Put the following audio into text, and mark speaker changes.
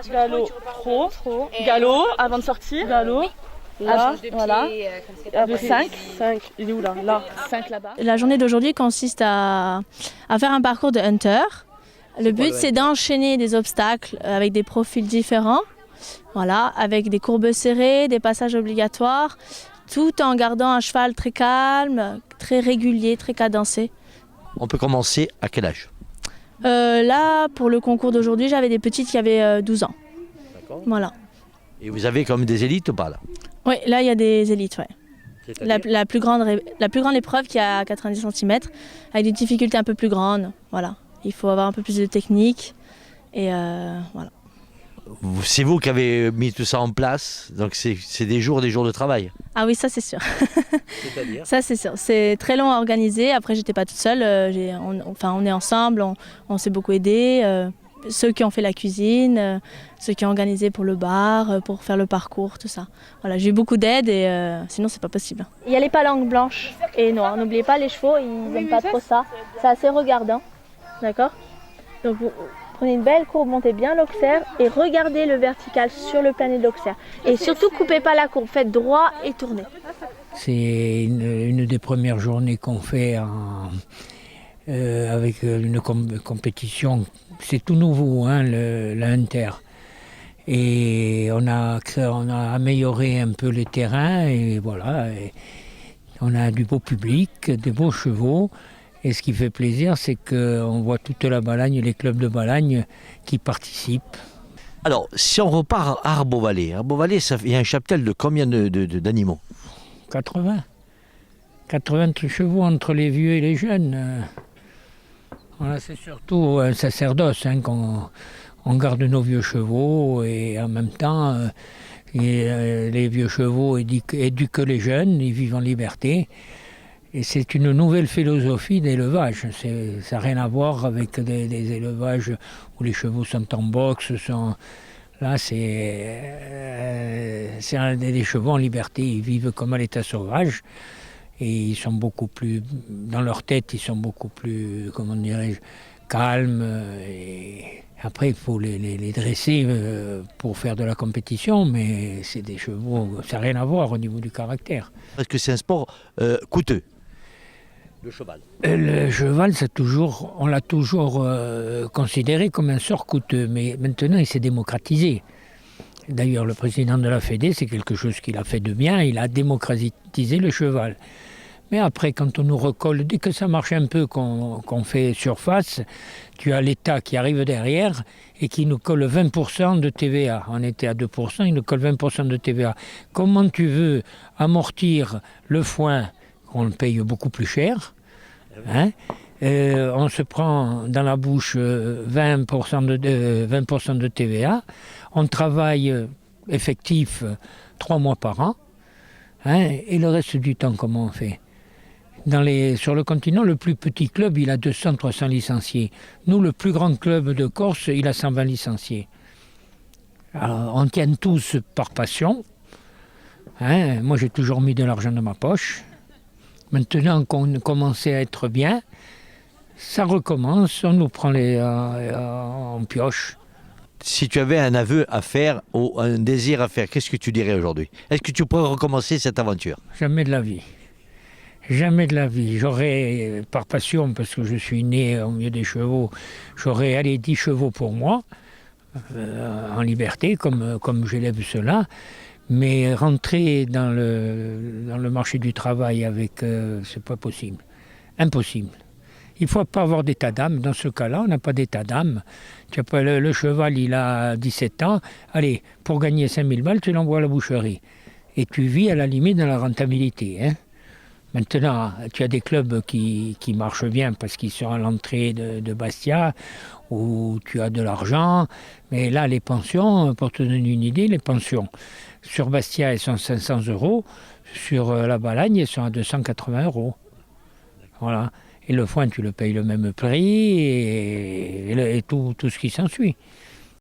Speaker 1: galop, trop, galop, avant de sortir, galop, là, voilà, le 5, il est où là? Là, 5 là-bas.
Speaker 2: La journée d'aujourd'hui consiste à faire un parcours de hunter. Le but, c'est d'enchaîner des obstacles avec des profils différents, voilà, avec des courbes serrées, des passages obligatoires, tout en gardant un cheval très calme, très régulier, très cadencé.
Speaker 3: On peut commencer à quel âge?
Speaker 2: Là, pour le concours d'aujourd'hui, j'avais des petites qui avaient 12 ans.
Speaker 3: D'accord.
Speaker 2: Voilà.
Speaker 3: Et vous avez comme des élites ou pas là?
Speaker 2: Oui, là, il y a des élites, ouais. La plus grande épreuve qui a 90 cm, avec des difficultés un peu plus grandes. Voilà. Il faut avoir un peu plus de technique. Et voilà.
Speaker 3: C'est vous qui avez mis tout ça en place, donc c'est des jours de travail.
Speaker 2: Ah oui, ça c'est sûr.
Speaker 3: C'est-à-dire?
Speaker 2: Ça c'est sûr. C'est très long à organiser. Après, j'étais pas toute seule. On est ensemble. On s'est beaucoup aidés. Ceux qui ont fait la cuisine, ceux qui ont organisé pour le bar, pour faire le parcours, tout ça. Voilà, j'ai eu beaucoup d'aide et sinon c'est pas possible. Il y a les palanques blanches et noires. N'oubliez pas, les chevaux, ils n'aiment pas trop ça. C'est assez regardant, d'accord? Donc vous prenez une belle courbe, montez bien l'auxerre et regardez le vertical sur le plané de l'auxerre. Et surtout, coupez pas la courbe, faites droit et tournez.
Speaker 4: C'est une des premières journées qu'on fait avec une compétition. C'est tout nouveau, hein, la Hunter. Et on a amélioré un peu les terrains et voilà. Et on a du beau public, des beaux chevaux. Et ce qui fait plaisir, c'est qu'on voit toute la Balagne, les clubs de Balagne qui participent.
Speaker 3: Alors, si on repart à Arbo-Vallée, il y a un cheptel de combien d'animaux?
Speaker 4: 80 chevaux entre les vieux et les jeunes. Voilà, c'est surtout un sacerdoce, hein, qu'on garde nos vieux chevaux et en même temps, les vieux chevaux éduquent les jeunes, ils vivent en liberté. Et c'est une nouvelle philosophie d'élevage. Ça n'a rien à voir avec des élevages où les chevaux sont en boxe. Là, c'est des chevaux en liberté. Ils vivent comme à l'état sauvage. Et ils sont beaucoup plus, dans leur tête, ils sont beaucoup plus, comment dirais-je, calmes. Et après, il faut les dresser pour faire de la compétition, mais c'est des chevaux, ça n'a rien à voir au niveau du caractère.
Speaker 3: Est-ce que c'est un sport coûteux, le cheval?
Speaker 4: Le cheval, on l'a toujours considéré comme un sort coûteux, mais maintenant, il s'est démocratisé. D'ailleurs, le président de la Fédé, c'est quelque chose qu'il a fait de bien, il a démocratisé le cheval. Mais après, quand on nous recolle, dès que ça marche un peu, qu'on fait surface, tu as l'État qui arrive derrière et qui nous colle 20% de TVA. On était à 2%, il nous colle 20% de TVA. Comment tu veux amortir le foin, qu'on le paye beaucoup plus cher, hein? On se prend dans la bouche 20% de TVA. On travaille effectif 3 mois par an. Hein, et le reste du temps, comment on fait? Sur le continent, le plus petit club, il a 200-300 licenciés. Nous, le plus grand club de Corse, il a 120 licenciés. Alors, on tient tous par passion. Hein, moi, j'ai toujours mis de l'argent dans ma poche. Maintenant qu'on commençait à être bien, ça recommence, on nous prend en pioche.
Speaker 3: Si tu avais un aveu à faire ou un désir à faire, qu'est-ce que tu dirais aujourd'hui? Est-ce que tu pourrais recommencer cette aventure?
Speaker 4: Jamais de la vie. Jamais de la vie. J'aurais, par passion, parce que je suis né au milieu des chevaux, j'aurais 10 chevaux pour moi, en liberté, comme j'élève cela. Mais rentrer dans le marché du travail avec, c'est pas possible. Impossible. Il ne faut pas avoir d'état d'âme. Dans ce cas-là, on n'a pas d'état d'âme. Le cheval, il a 17 ans. Allez, pour gagner 5000 balles, tu l'envoies à la boucherie. Et tu vis à la limite de la rentabilité. Hein. Maintenant, tu as des clubs qui marchent bien parce qu'ils sont à l'entrée de Bastia, où tu as de l'argent. Mais là, les pensions, pour te donner une idée, les pensions sur Bastia, elles sont à 500 €. Sur la Balagne, elles sont à 280 €. Voilà. Et le foin, tu le payes le même prix et tout ce qui s'ensuit.